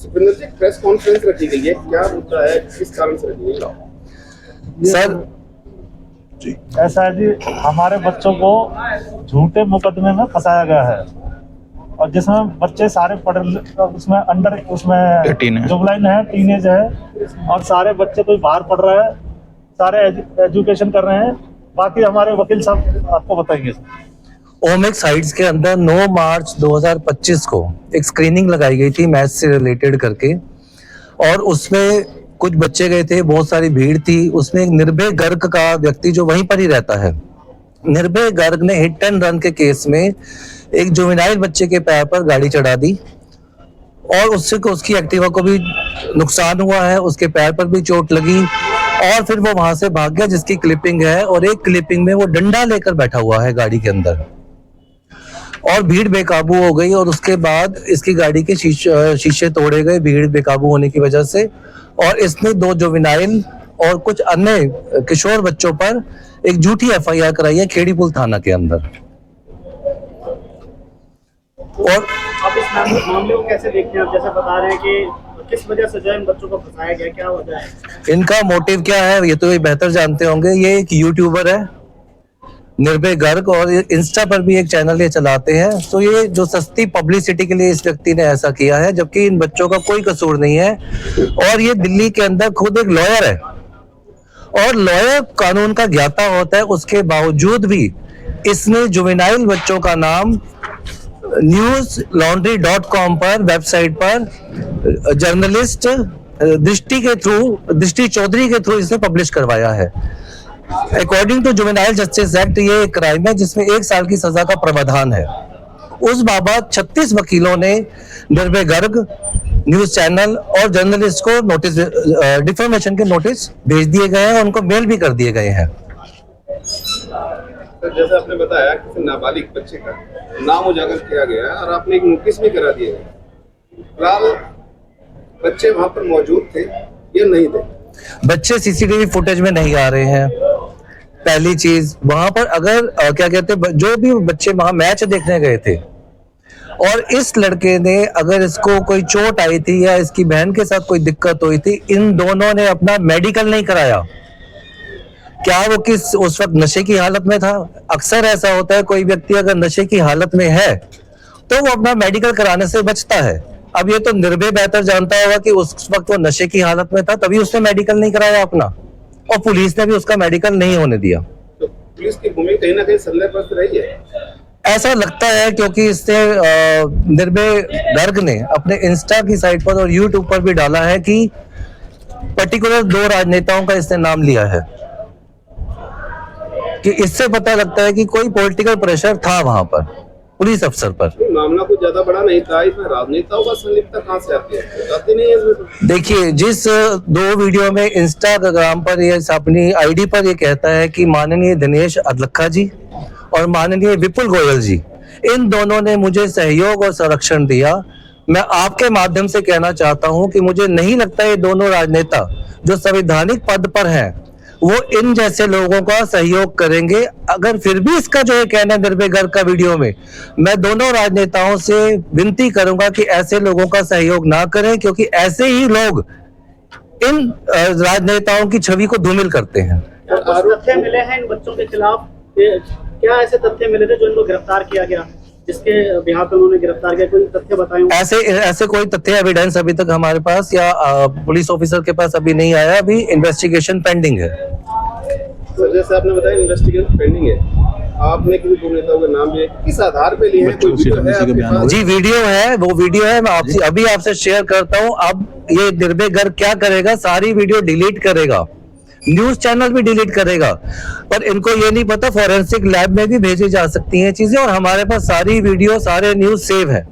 सुखविंदर जी, press conference रखी गई है, क्या मुद्दा है, किस कारण से रखी गई है? सर ऐसा है जी, हमारे बच्चों को झूठे मुकदमे में फंसाया गया है और जिसमें बच्चे सारे उसमें अंडर जुबलाइन है, टीनेज है और सारे बच्चे कोई बाहर पढ़ रहे हैं, सारे एजुकेशन कर रहे हैं। बाकी हमारे वकील साहब आपको बताएंगे। ओमेक्स हाइट्स के अंदर 9 मार्च 2025 को एक स्क्रीनिंग लगाई गई थी मैथ्स से रिलेटेड करके, और उसमें कुछ बच्चे गए थे, बहुत सारी भीड़ थी। उसमें एक निर्भय गर्ग का व्यक्ति जो वहीं पर ही रहता है, निर्भय गर्ग ने हिट एंड रन के केस में एक जुवेनाइल बच्चे के पैर पर गाड़ी चढ़ा दी और उससे को उसकी एक्टिवा को भी नुकसान हुआ है, उसके पैर पर भी चोट लगी और फिर वो वहां से भाग गया, जिसकी क्लिपिंग है। और एक क्लिपिंग में वो डंडा लेकर बैठा हुआ है गाड़ी के अंदर और भीड़ बेकाबू हो गई और उसके बाद इसकी गाड़ी के शीशे तोड़े गए भीड़ बेकाबू होने की वजह से। और इसने 2 जुवेनाइल और कुछ अन्य किशोर बच्चों पर एक झूठी एफआईआर कराई है खेड़ी पुल थाना के अंदर। और आप इस मामले को कैसे देखते हैं? आप जैसे बता रहे हैं कि किस वजह से जो इन बच्चों को फंसाया गया, क्या वजह है? इनका मोटिव क्या है ये तो ये बेहतर जानते होंगे। ये एक यूट्यूबर है निर्भय गर्ग और इंस्टा पर भी एक चैनल ये चलाते हैं। तो ये जो सस्ती पब्लिसिटी के लिए इस व्यक्ति ने ऐसा किया है, जबकि इन बच्चों का कोई कसूर नहीं है। और ये दिल्ली के अंदर खुद एक लॉयर है और लॉयर कानून का ज्ञाता होता है, उसके बावजूद भी इसने जुवेनाइल बच्चों का नाम newslaundry.com पर वेबसाइट पर जर्नलिस्ट दृष्टि चौधरी के थ्रू इसे पब्लिश करवाया है। According to juvenile justice act ये एक क्राइम है जिसमें 1 साल की सजा का प्रावधान है। उस बाबत 36 वकीलों ने निर्भय गर्ग, न्यूज चैनल और जर्नलिस्ट को नोटिस, डिफेमेशन के नोटिस भेज दिए गए हैं और उनको मेल भी कर दिए गए हैं। सर, जैसे आपने बताया कि नाबालिग बच्चे का नाम उजागर किया गया और आपने एक नोटिस भी करा दिया है। फिलहाल बच्चे वहां पर मौजूद थे या नहीं थे? बच्चे सीसीटीवी फुटेज में नहीं आ रहे हैं। पहली चीज, वहां पर अगर क्या कहते, जो भी बच्चे वहां मैच देखने गए थे और इस लड़के ने अगर इसको कोई चोट आई थी या इसकी बहन के साथ कोई दिक्कत हुई थी, इन दोनों ने अपना मेडिकल नहीं कराया। क्या वो उस वक्त नशे की हालत में था? अक्सर ऐसा होता है, कोई व्यक्ति अगर नशे की हालत में है तो वो अपना मेडिकल कराने से बचता है। अब ये तो निर्भय बेहतर जानता होगा कि उस वक्त वो नशे की हालत में था, तभी उसने मेडिकल नहीं कराया अपना, और पुलिस ने भी उसका मेडिकल नहीं होने दिया। तो पुलिस की भूमिका कहीं ना कहीं संदेहग्रस्त रही है, ऐसा लगता है, क्योंकि इसने निर्भय गर्ग ने अपने इंस्टा की साइट पर और यूट्यूब पर भी डाला है कि पर्टिकुलर 2 राजनेताओं का इसने नाम लिया है, कि इससे पता लगता है कि कोई पॉलिटिकल प्रेशर था वहां पर पुलिस अफसर पर। मामला कुछ ज्यादा बड़ा नहीं था, इसमें राजनेताओं का संलिप्तता कहां से आती है? बताते नहीं है इसमें तो। देखिए, जिस 2 वीडियो में इंस्टाग्राम पर ये अपनी आईडी पर ये कहता है कि माननीय दिनेश अदलखा जी और माननीय विपुल गोयल जी, इन दोनों ने मुझे सहयोग और संरक्षण दिया। मैं आपके माध्यम से कहना चाहता हूं कि मुझे नहीं लगता ये दोनों राजनेता जो संवैधानिक पद पर हैं वो इन जैसे लोगों का सहयोग करेंगे। अगर फिर भी इसका जो है कहना निर्भय गर्ग का वीडियो में, मैं दोनों राजनेताओं से विनती करूंगा कि ऐसे लोगों का सहयोग ना करें, क्योंकि ऐसे ही लोग इन राजनेताओं की छवि को धूमिल करते हैं। तथ्य मिले हैं इन बच्चों के खिलाफ? क्या ऐसे तथ्य मिले थे जो इनको गिरफ्तार किया गया, जिसके बिहार पे उन्होंने गिरफ्तार किया? कोई तथ्य बताएं। ऐसे कोई तथ्य एविडेंस अभी तक हमारे पास या पुलिस ऑफिसर के पास अभी नहीं आया। अभी इन्वेस्टिगेशन पेंडिंग है। तो जैसे आपने बताया इन्वेस्टिगेशन पेंडिंग है, आपने किसी दो नेताओं का नाम लिया, किस आधार पे लिए हैं? कोई वीडियो है आपके पास? जी वीडियो है, वो वीडियो है, मैं अभी आपसे शेयर करता हूँ। अब ये निर्भय गर्ग क्या करेगा, सारी वीडियो डिलीट करेगा, न्यूज चैनल भी डिलीट करेगा, पर इनको ये नहीं पता फॉरेंसिक लैब में भी भेजी जा सकती हैं चीजें, और हमारे पास सारी वीडियो सारे न्यूज सेव है।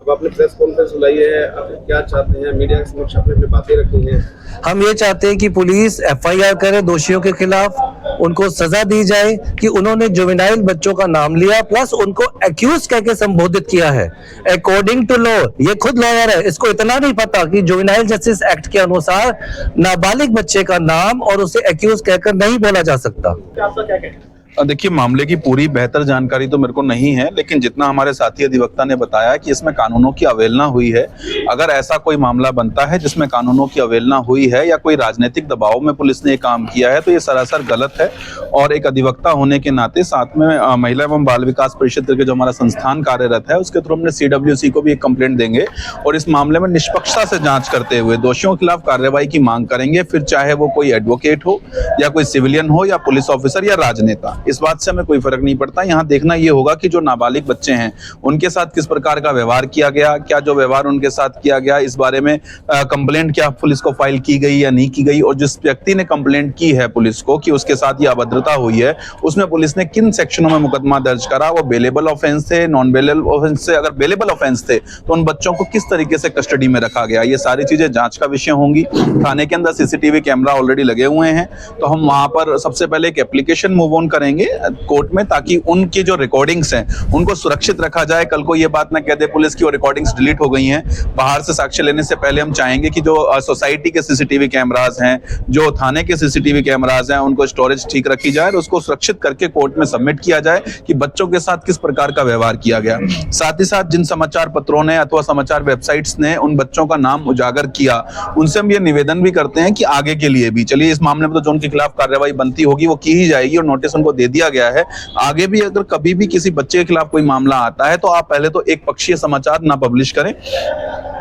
अब आपने प्रेस कॉन्फ्रेंस बुलाई है, आप क्या चाहते हैं? मीडिया के समक्ष आपने अपनी बातें रखी हैं। हम ये चाहते हैं कि पुलिस एफआईआर करे दोषियों के खिलाफ, उनको सजा दी जाए कि उन्होंने जुवेनाइल बच्चों का नाम लिया, प्लस उनको एक्यूज कह के संबोधित किया है अकॉर्डिंग टू लॉ। ये खुद लॉयर है, इसको इतना नहीं पता कि जुवेनाइल जस्टिस एक्ट के अनुसार नाबालिग बच्चे का नाम और उसे एक्यूज कहकर नहीं बोला जा सकता। आपका क्या कहना है? देखिए, मामले की पूरी बेहतर जानकारी तो मेरे को नहीं है, लेकिन जितना हमारे साथी अधिवक्ता ने बताया कि इसमें कानूनों की अवहेलना हुई है। अगर ऐसा कोई मामला बनता है जिसमें कानूनों की अवहेलना हुई है या कोई राजनीतिक दबाव में पुलिस ने ये काम किया है, तो ये सरासर गलत है। और एक अधिवक्ता होने के नाते साथ में महिला एवं बाल विकास परिषद करके जो हमारा संस्थान कार्यरत है, उसके थ्रू हमने CWC को भी एक कंप्लेंट देंगे और इस मामले में निष्पक्षता से जांच करते हुए दोषियों के खिलाफ कार्रवाई की मांग करेंगे, फिर चाहे वो कोई एडवोकेट हो या कोई सिविलियन हो या पुलिस ऑफिसर या राजनेता। इस बात से हमें कोई फर्क नहीं पड़ता। यहाँ देखना ये होगा कि जो नाबालिग बच्चे हैं उनके साथ किस प्रकार का व्यवहार किया गया, क्या जो व्यवहार उनके साथ किया गया इस बारे में कंप्लेंट क्या पुलिस को फाइल की गई या नहीं की गई, और जिस व्यक्ति ने कंप्लेंट की है पुलिस को कि उसके साथ ये अभद्रता हुई है, उसमें पुलिस ने किन सेक्शनों में मुकदमा दर्ज करा, वो बेलेबल ऑफेंस थे, नॉन बेलेबल ऑफेंस थे, अगर बेलेबल ऑफेंस थे तो उन बच्चों को किस तरीके से कस्टडी में रखा गया, ये सारी चीजें जांच का विषय होंगी। थाने के अंदर CCTV कैमरा ऑलरेडी लगे हुए हैं, तो हम वहां पर सबसे पहले एक एप्लीकेशन मूव ऑन करेंगे कोर्ट में, ताकि उनकी जो रिकॉर्डिंग्स हैं उनको सुरक्षित रखा जाए। कल को ये बात ना कह दे पुलिस की वो रिकॉर्डिंग्स डिलीट हो गई हैं। बाहर से साक्ष्य लेने से पहले हम चाहेंगे कि जो सोसाइटी के CCTV कैमराज हैं, जो थाने के CCTV कैमराज हैं, उनको स्टोरेज ठीक रखी जाए और उसको सुरक्षित करके कोर्ट में सबमिट किया जाए कि बच्चों के साथ किस प्रकार का व्यवहार किया गया। साथ ही साथ जिन समाचार पत्रों ने अथवा समाचार वेबसाइट्स ने उन बच्चों का नाम उजागर किया, उनसे हम ये निवेदन भी करते हैं कि आगे के लिए भी, चलिए इस मामले में तो जो उनके खिलाफ कार्रवाई बनती होगी वो की ही जाएगी और नोटिस उनको दे दिया गया है। आगे भी अगर कभी भी किसी बच्चे के खिलाफ कोई मामला आता है तो आप पहले तो एक पक्षीय समाचार ना पब्लिश करें।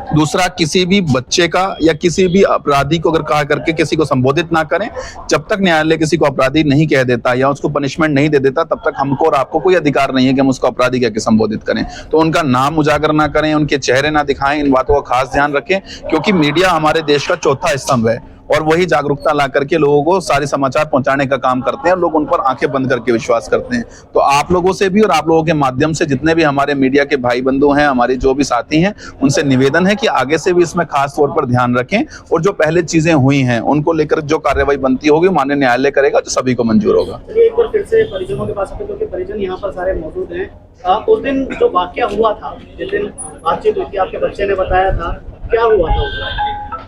दूसरा, किसी भी बच्चे का या किसी भी अपराधी को अगर कहा करके किसी को संबोधित ना करें। जब तक न्यायालय किसी को अपराधी नहीं कह देता या उसको पनिशमेंट नहीं दे देता, तब तक हमको और आपको कोई अधिकार नहीं है कि हम उसको अपराधी कह के संबोधित करें। तो उनका नाम उजागर ना करें, उनके चेहरे ना दिखाएं, इन बातों का खास ध्यान रखें, क्योंकि मीडिया हमारे देश का चौथा स्तंभ है और वही जागरूकता ला करके लोगों को सारे समाचार पहुंचाने का काम करते हैं और लोग उन पर आंखें बंद करके विश्वास करते हैं। तो आप लोगों से भी और आप लोगों के माध्यम से जितने भी हमारे मीडिया के भाई बंधु हैं, हमारे जो भी साथी हैं, उनसे निवेदन है कि आगे से भी इसमें खास तौर पर ध्यान रखें और जो पहले चीजें हुई हैं उनको लेकर जो कार्रवाई बनती होगी माननीय न्यायालय करेगा, जो सभी को मंजूर होगा। एक बार फिर से परिजनों के पास आते, क्योंकि परिजन यहाँ पर सारे मौजूद हैं। उस दिन जो वाकया हुआ था, जिस दिन बातचीत हुई थी, आपके बच्चे ने बताया था, क्या हुआ था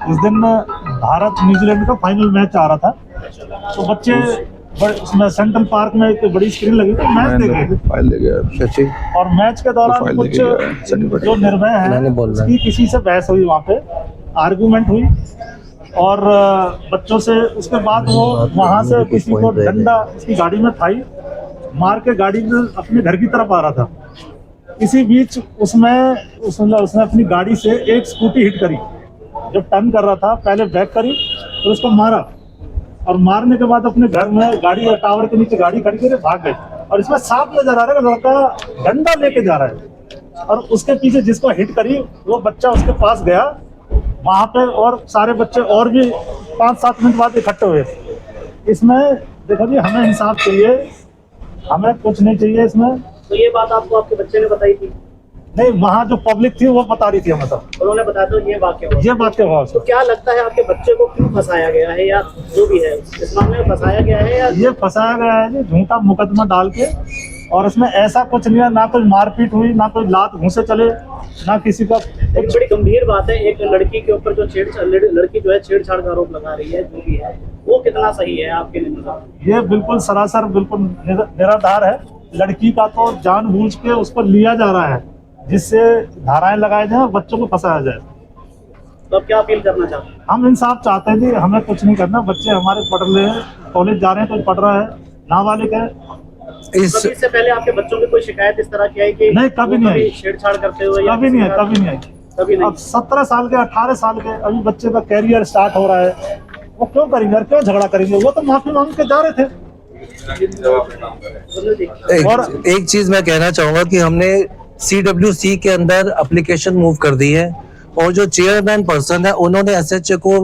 उस दिन? भारत न्यूजीलैंड का फाइनल मैच आ रहा था, तो बच्चे उसमें सेंट्रल पार्क में एक बड़ी स्क्रीन लगी थी, मैच देख रहे थे। और मैच के दौरान कुछ जो निर्भय है उसकी किसी से बहस हुई, वहाँ पे आर्गुमेंट हुई और बच्चों से। उसके बाद वो वहाँ से किसी को डंडा उसकी गाड़ी में थाई मार के गाड़ी में अपने घर की तरफ आ रहा था। इसी बीच उसने अपनी गाड़ी से एक स्कूटी हिट करी। जब टर्न कर रहा था पहले बैक करी, फिर उसको मारा और मारने के बाद अपने घर में गाड़ी टावर के नीचे गाड़ी खड़ी करके भाग गए। और इसमें साफ नजर आ रहा है कि लड़का डंडा लेके जा रहा है और उसके पीछे जिसको हिट करी वो बच्चा उसके पास गया वहां पे, और सारे बच्चे और भी 5-7 मिनट बाद इकट्ठे हुए। इसमें देखो जी, हमें इंसाफ चाहिए, हमें कुछ नहीं चाहिए इसमें। तो ये बात आपको आपके बच्चे ने बताई थी? नहीं, वहाँ जो पब्लिक थी वो बता रही थी हमें। तो उन्होंने बताया तो ये वाकया हुआ। ये वाकया हुआ। तो क्या लगता है आपके बच्चे को क्यों फंसाया गया है, या जो भी है इस मामले में फंसाया गया है? या ये फंसाया गया है जी झूठा मुकदमा डाल के, और इसमें ऐसा कुछ नहीं है, ना कोई मारपीट हुई, ना कोई लात घूंसे चले, ना किसी का। एक बड़ी गंभीर बात है, एक लड़की के ऊपर जो लड़की जो है छेड़छाड़ का आरोप लगा रही है, जो भी है वो कितना सही है आपके लिए? ये बिल्कुल सरासर बिल्कुल निराधार है। लड़की का तो जानबूझ के उस पर लिया जा रहा है जिससे धाराएं लगाए जाए और बच्चों को फंसाया जाए। तो अब क्या अपील करना चाहते हैं? हम इंसाफ चाहते हैं जी, हमें कुछ नहीं करना। बच्चे हमारे पढ़ रहे हैं, कॉलेज जा रहे हैं, कोई पढ़ रहा है, नाबालिग है। इससे पहले आपके बच्चों की कोई शिकायत इस तरह की आई कि नहीं, कभी नहीं आई। छेड़छाड़ करते हुए? कभी नहीं आई। अब 17 साल के 18 साल के अभी बच्चे का कैरियर स्टार्ट हो रहा है, वो क्यों करेंगे और क्यों झगड़ा करेंगे? वो तो माफी मांग के जा रहे थे। एक चीज मैं कहना चाहूंगा कि हमने CWC के अंदर एप्लीकेशन मूव कर दी है और जो चेयरमैन पर्सन है उन्होंने SHA को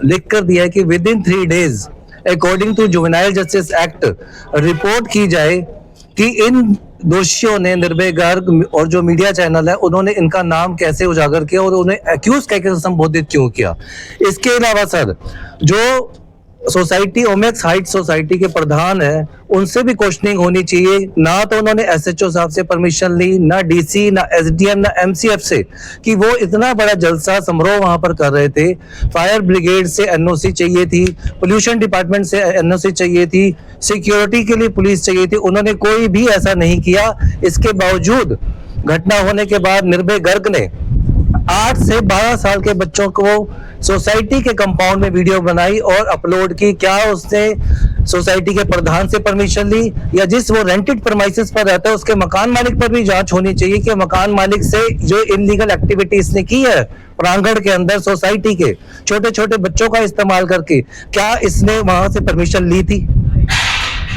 लिख कर दिया है कि within 3 days according to juvenile justice act report की जाए कि इन दोषियों ने, निर्भय गर्ग और जो मीडिया चैनल है उन्होंने इनका नाम कैसे उजागर किया और उन्हें एक्यूज कहकर संबोधित क्यों किया। इसके अलावा सर, जो सोसाइटी ओमेक्स हाइट सोसाइटी के प्रधान है, उनसे भी क्वेश्चनिंग होनी चाहिए। ना तो उन्होंने एसएचओ साहब से परमिशन ली, ना डीसी, ना एसडीएम, ना एमसीएफ से, कि वो इतना बड़ा जलसा समारोह वहां पर कर रहे थे। फायर ब्रिगेड से एनओसी चाहिए थी, पोल्यूशन डिपार्टमेंट से एनओसी चाहिए थी, सिक्योरिटी के लिए पुलिस चाहिए थी, उन्होंने कोई भी ऐसा नहीं किया। इसके बावजूद घटना होने के बाद निर्भय गर्ग ने 8 से 12 साल के बच्चों को सोसाइटी के कंपाउंड में वीडियो बनाई और अपलोड की। क्या उसने सोसाइटी के प्रधान से परमिशन ली, या जिस वो रेंटेड प्रमाइसेस पर रहता है उसके मकान मालिक पर भी जांच होनी चाहिए कि मकान मालिक से जो इलीगल एक्टिविटी इसने की है प्रांगण के अंदर सोसाइटी के छोटे छोटे बच्चों का इस्तेमाल करके, क्या इसने वहां से परमिशन ली थी।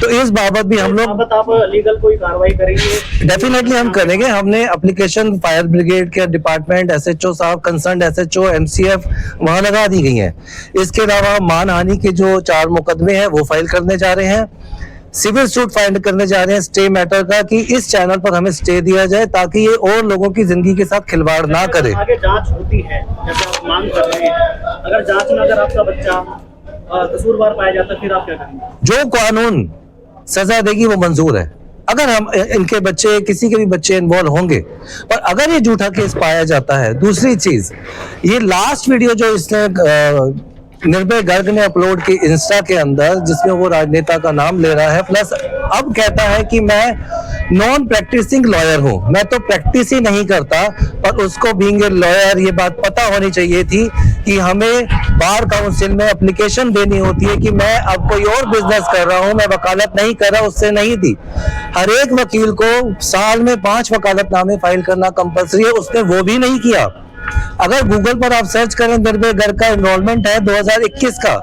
तो इस बाबत भी हम लोग आप लीगल कोई कार्रवाई करेंगे? डेफिनेटली हम करेंगे। हमने एप्लीकेशन फायर ब्रिगेड के डिपार्टमेंट, एसएचओ साहब, कंसर्न एसएचओ, एमसीएफ वहां लगा दी गई हैं। इसके अलावा मानहानि के जो 4 मुकदमे हैं वो फाइल करने जा रहे हैं, सिविल सूट फाइल करने जा रहे हैं स्टे मैटर का, कि इस चैनल पर हमें स्टे दिया जाए ताकि ये और लोगों की जिंदगी के साथ खिलवाड़ ना करे। आगे जांच होती है जैसे आप मांग कर रहे हैं, अगर जांच में अगर आपका बच्चा कसूरवार पाया जाता फिर आप क्या करेंगे? जो कानून सजा देगी वो मंजूर है। अगर हम इनके बच्चे, किसी के भी बच्चे इन्वॉल्व होंगे, पर अगर ये झूठा केस पाया जाता है। दूसरी चीज, ये लास्ट वीडियो जो इसने निर्भय गर्ग ने अपलोड की इंस्टा के अंदर, जिसमें वो राजनेता का नाम ले रहा है, प्लस अब कहता है कि मैं नॉन प्रैक्टिसिंग लॉयर हूं, मैं तो प्रैक्टिस ही नहीं करता। पर उसको बीइंग ए लॉयर ये बात पता होनी चाहिए थी कि हमें बार काउंसिल में एप्लीकेशन देनी होती है कि मैं अब कोई और बिजनेस कर रहा हूं, मैं वकालत नहीं कर रहा, उससे नहीं दी। हर एक वकील को साल में 5 वकालतनामे फाइल करना कंपल्सरी है, उसने वो भी नहीं किया। अगर गूगल पर आप सर्च करें, निर्भय गर्ग का एनरोलमेंट है 2021 का,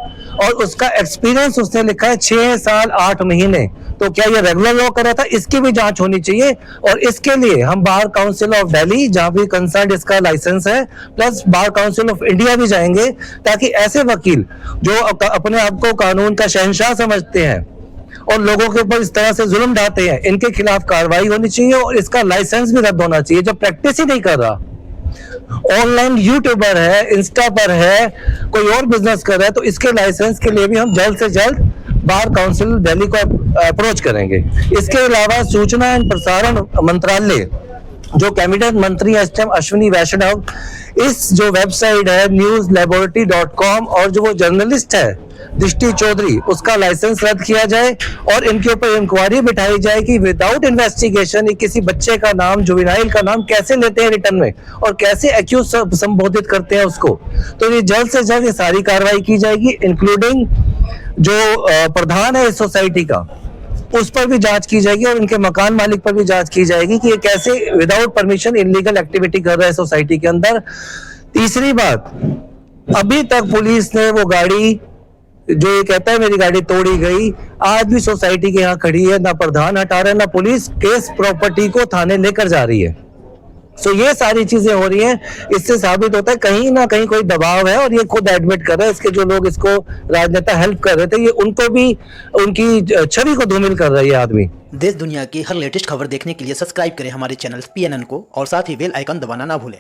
और उसका एक्सपीरियंस उसने लिखा है 6 साल 8 महीने। तो क्या ये रेगुलर लॉ कर रहा था? इसकी भी जांच होनी चाहिए। और इसके लिए हम बार काउंसिल ऑफ दिल्ली, जहां भी कंसर्न इसका लाइसेंस है, plus bar council of India भी जाएंगे, ताकि ऐसे वकील जो अपने आप को कानून का शहंशाह समझते हैं और लोगों के ऊपर इस तरह से जुल्म ढाते हैं, इनके खिलाफ कार्रवाई होनी चाहिए और इसका लाइसेंस भी रद्द होना चाहिए। जब प्रैक्टिस ही नहीं कर रहा, ऑनलाइन यूट्यूबर है, इंस्टा पर है, कोई और बिजनेस कर रहा है, तो इसके लाइसेंस के लिए भी हम जल्द से जल्द बार काउंसिल दिल्ली को अप्रोच करेंगे। इसके अलावा सूचना एवं प्रसारण मंत्रालय, जो कैबिनेट मंत्री है इस टाइम अश्विनी वैष्णव, इस जो वेबसाइट है newslaboratory.com, और जो वो जर्नलिस्ट है दृष्टि चौधरी, उसका लाइसेंस रद्द किया जाए और इनके ऊपर इंक्वायरी बिठाई जाए कि विदाउट इन्वेस्टिगेशन किसी बच्चे का नाम, जुवेनाइल का नाम कैसे लेते हैं रिटर्न में और कैसे एक्यूज संबोधित करते हैं उसको। तो ये जल्द से जल्द ये सारी कार्रवाई की जाएगी, इंक्लूडिंग जो प्रधान है इस सोसाइटी का, उस पर भी जांच की जाएगी और इनके मकान मालिक पर भी जांच की जाएगी कि ये कैसे विदाउट परमिशन इलीगल एक्टिविटी कर रहा है सोसाइटी के अंदर। तीसरी बात, अभी तक पुलिस ने वो गाड़ी जो ये कहता है मेरी गाड़ी तोड़ी गई, आज भी सोसाइटी के यहाँ खड़ी है, ना प्रधान हटा रहा है, ना पुलिस केस प्रॉपर्टी को थाने लेकर जा रही है। सो ये सारी चीजें हो रही हैं, इससे साबित होता है कहीं ना कहीं कोई दबाव है और ये खुद एडमिट कर रहा है। इसके जो लोग इसको राजनेता हेल्प कर रहे थे, ये उनको भी उनकी छवि को धूमिल कर रहा है ये आदमी। देश दुनिया की हर लेटेस्ट खबर देखने के लिए सब्सक्राइब करें हमारे चैनल PNN को और साथ ही बेल आइकन दबाना ना भूलें।